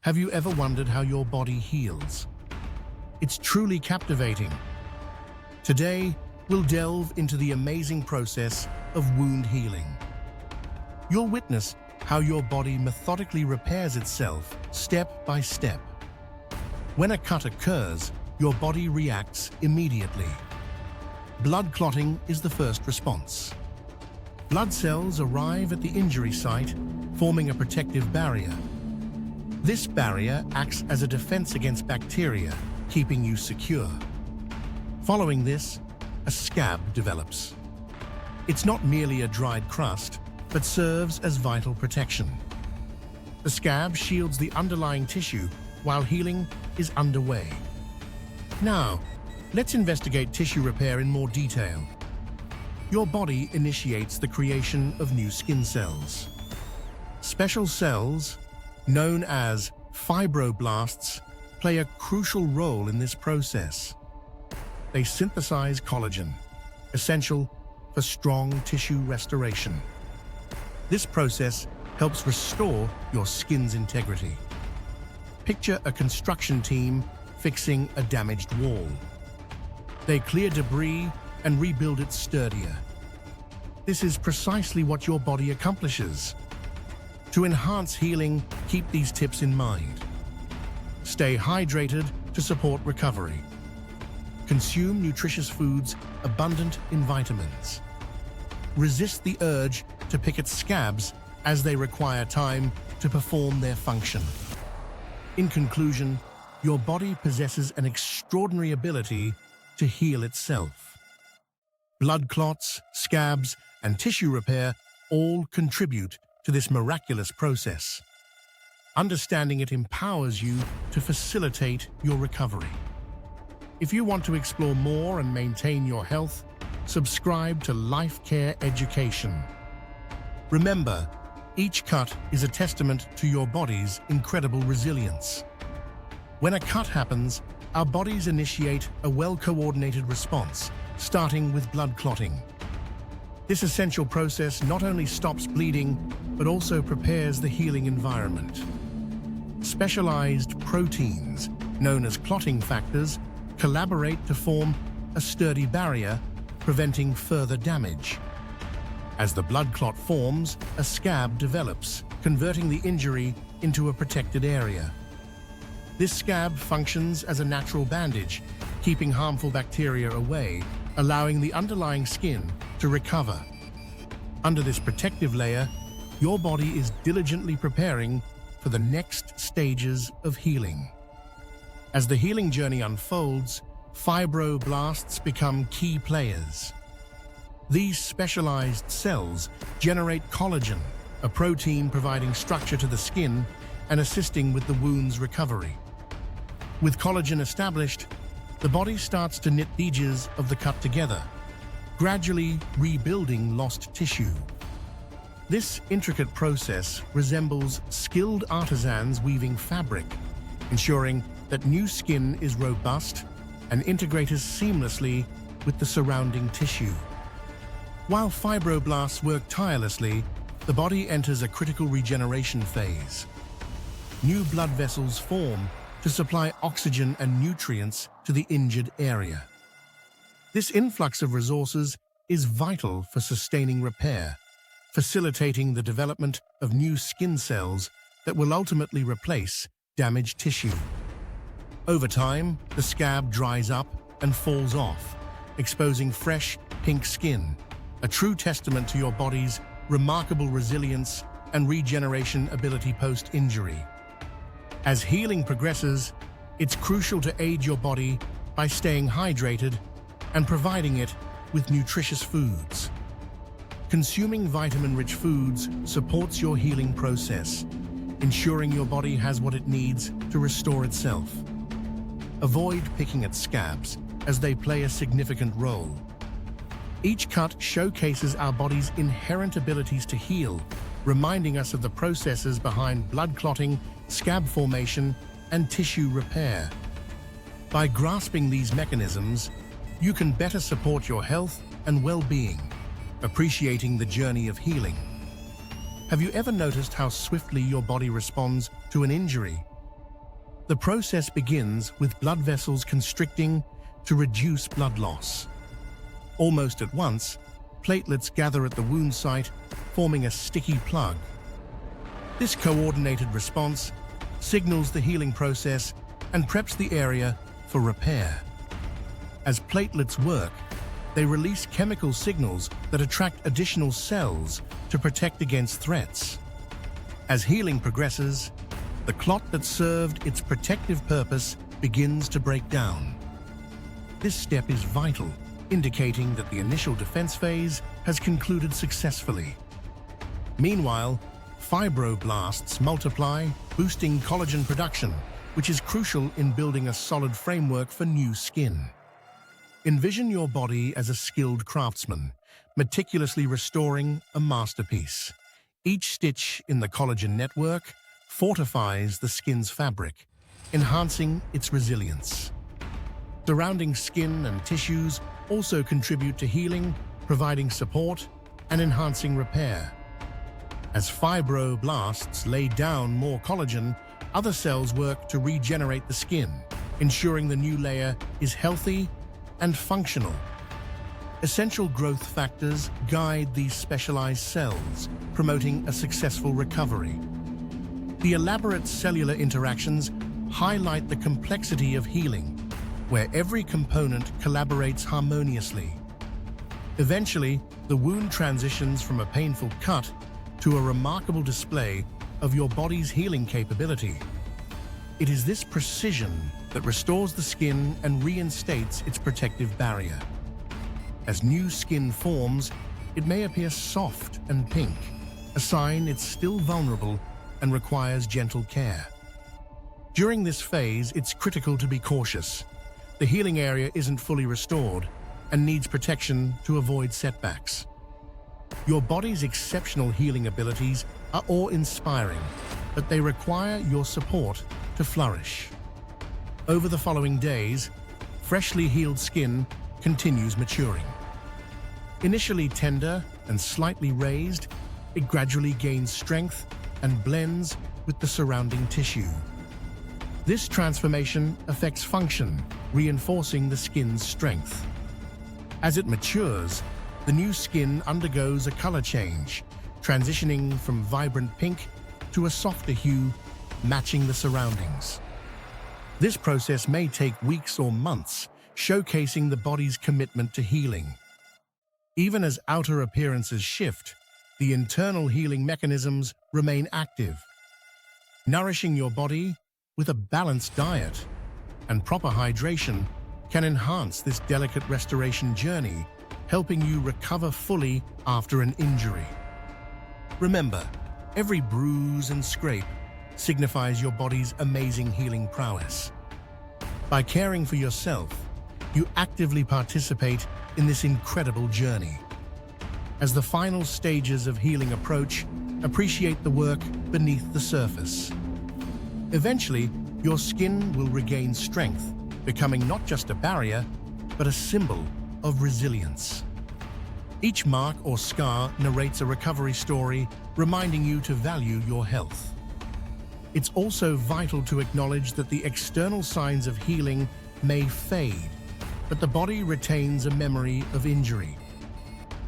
Have you ever wondered how your body heals? It's truly captivating. Today, we'll delve into the amazing process of wound healing. You'll witness how your body methodically repairs itself step by step. When a cut occurs, your body reacts immediately. Blood clotting is the first response. Blood cells arrive at the injury site, forming a protective barrier. This barrier acts as a defense against bacteria, keeping you secure. Following this, a scab develops. It's not merely a dried crust, but serves as vital protection. The scab shields the underlying tissue while healing is underway. Now, let's investigate tissue repair in more detail. Your body initiates the creation of new skin cells. Special cells, known as fibroblasts, play a crucial role in this process. They synthesize collagen, essential for strong tissue restoration. This process helps restore your skin's integrity. Picture a construction team fixing a damaged wall. They clear debris and rebuild it sturdier. This is precisely what your body accomplishes. To enhance healing, keep these tips in mind. Stay hydrated to support recovery. Consume nutritious foods abundant in vitamins. Resist the urge to pick at scabs as they require time to perform their function. In conclusion, your body possesses an extraordinary ability to heal itself. Blood clots, scabs, and tissue repair all contribute to this miraculous process. Understanding it empowers you to facilitate your recovery. If you want to explore more and maintain your health, subscribe to Life Care Education. Remember, each cut is a testament to your body's incredible resilience. When a cut happens, our bodies initiate a well-coordinated response, starting with blood clotting. This essential process not only stops bleeding, but also prepares the healing environment. Specialized proteins, known as clotting factors, collaborate to form a sturdy barrier, preventing further damage. As the blood clot forms, a scab develops, converting the injury into a protected area. This scab functions as a natural bandage, keeping harmful bacteria away, allowing the underlying skin to recover. Under this protective layer, your body is diligently preparing for the next stages of healing. As the healing journey unfolds, fibroblasts become key players. These specialized cells generate collagen, a protein providing structure to the skin and assisting with the wound's recovery. With collagen established, the body starts to knit the edges of the cut together, gradually rebuilding lost tissue. This intricate process resembles skilled artisans weaving fabric, ensuring that new skin is robust and integrated seamlessly with the surrounding tissue. While fibroblasts work tirelessly, the body enters a critical regeneration phase. New blood vessels form to supply oxygen and nutrients to the injured area. This influx of resources is vital for sustaining repair, facilitating the development of new skin cells that will ultimately replace damaged tissue. Over time, the scab dries up and falls off, exposing fresh, pink skin, a true testament to your body's remarkable resilience and regeneration ability post-injury. As healing progresses, it's crucial to aid your body by staying hydrated and providing it with nutritious foods. Consuming vitamin-rich foods supports your healing process, ensuring your body has what it needs to restore itself. Avoid picking at scabs, as they play a significant role. Each cut showcases our body's inherent abilities to heal, reminding us of the processes behind blood clotting, scab formation, and tissue repair. By grasping these mechanisms, you can better support your health and well-being, appreciating the journey of healing. Have you ever noticed how swiftly your body responds to an injury, The process begins with blood vessels constricting to reduce blood loss. Almost at once, platelets gather at the wound site, forming a sticky plug. This coordinated response signals the healing process and preps the area for repair. As platelets work, they release chemical signals that attract additional cells to protect against threats. As healing progresses, the clot that served its protective purpose begins to break down. This step is vital, indicating that the initial defense phase has concluded successfully. Meanwhile, fibroblasts multiply, boosting collagen production, which is crucial in building a solid framework for new skin. Envision your body as a skilled craftsman, meticulously restoring a masterpiece. Each stitch in the collagen network fortifies the skin's fabric, enhancing its resilience. Surrounding skin and tissues also contribute to healing, providing support and enhancing repair. As fibroblasts lay down more collagen, other cells work to regenerate the skin, ensuring the new layer is healthy and functional. Essential growth factors guide these specialized cells, promoting a successful recovery. The elaborate cellular interactions highlight the complexity of healing, where every component collaborates harmoniously. Eventually, the wound transitions from a painful cut to a remarkable display of your body's healing capability. It is this precision that restores the skin and reinstates its protective barrier. As new skin forms, it may appear soft and pink, a sign it's still vulnerable and requires gentle care. During this phase, it's critical to be cautious. The healing area isn't fully restored and needs protection to avoid setbacks. Your body's exceptional healing abilities are awe-inspiring, but they require your support to flourish. Over the following days, freshly healed skin continues maturing. Initially tender and slightly raised, it gradually gains strength and blends with the surrounding tissue. This transformation affects function, reinforcing the skin's strength. As it matures, the new skin undergoes a color change, transitioning from vibrant pink to a softer hue, matching the surroundings. This process may take weeks or months, showcasing the body's commitment to healing. Even as outer appearances shift, the internal healing mechanisms remain active. Nourishing your body with a balanced diet and proper hydration can enhance this delicate restoration journey, helping you recover fully after an injury. Remember, every bruise and scrape signifies your body's amazing healing prowess. By caring for yourself, you actively participate in this incredible journey. As the final stages of healing approach, appreciate the work beneath the surface. Eventually, your skin will regain strength, becoming not just a barrier, but a symbol of resilience. Each mark or scar narrates a recovery story, reminding you to value your health. It's also vital to acknowledge that the external signs of healing may fade, but the body retains a memory of injury.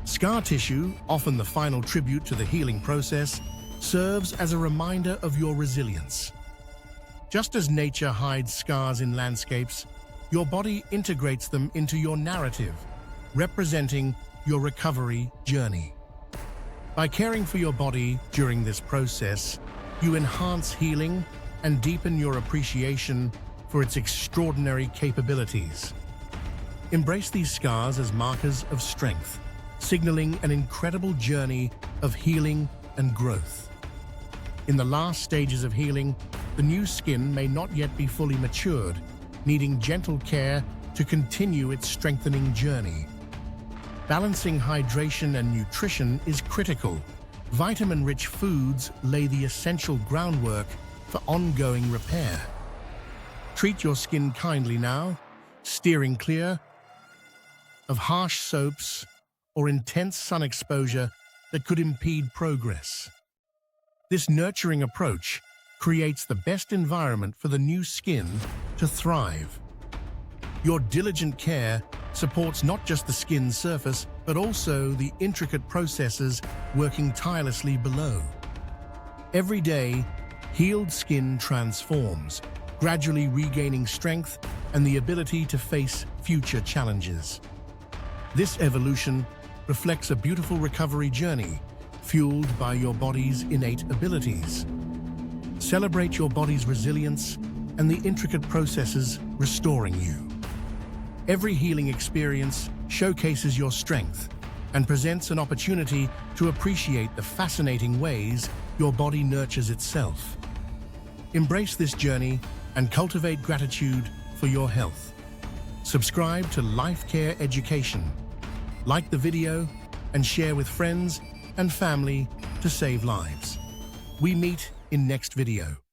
Scar tissue, often the final tribute to the healing process, serves as a reminder of your resilience. Just as nature hides scars in landscapes, your body integrates them into your narrative, representing your recovery journey. By caring for your body during this process, you enhance healing and deepen your appreciation for its extraordinary capabilities. Embrace these scars as markers of strength, signaling an incredible journey of healing and growth. In the last stages of healing, the new skin may not yet be fully matured, needing gentle care to continue its strengthening journey. Balancing hydration and nutrition is critical. Vitamin-rich foods lay the essential groundwork for ongoing repair. Treat your skin kindly now, steering clear of harsh soaps or intense sun exposure that could impede progress. This nurturing approach creates the best environment for the new skin to thrive. Your diligent care supports not just the skin's surface, but also the intricate processes working tirelessly below. Every day, healed skin transforms, gradually regaining strength and the ability to face future challenges. This evolution reflects a beautiful recovery journey, fueled by your body's innate abilities. Celebrate your body's resilience and the intricate processes restoring you. Every healing experience showcases your strength and presents an opportunity to appreciate the fascinating ways your body nurtures itself. Embrace this journey and cultivate gratitude for your health. Subscribe to Life Care Education. Like the video and share with friends and family to save lives. We meet in next video.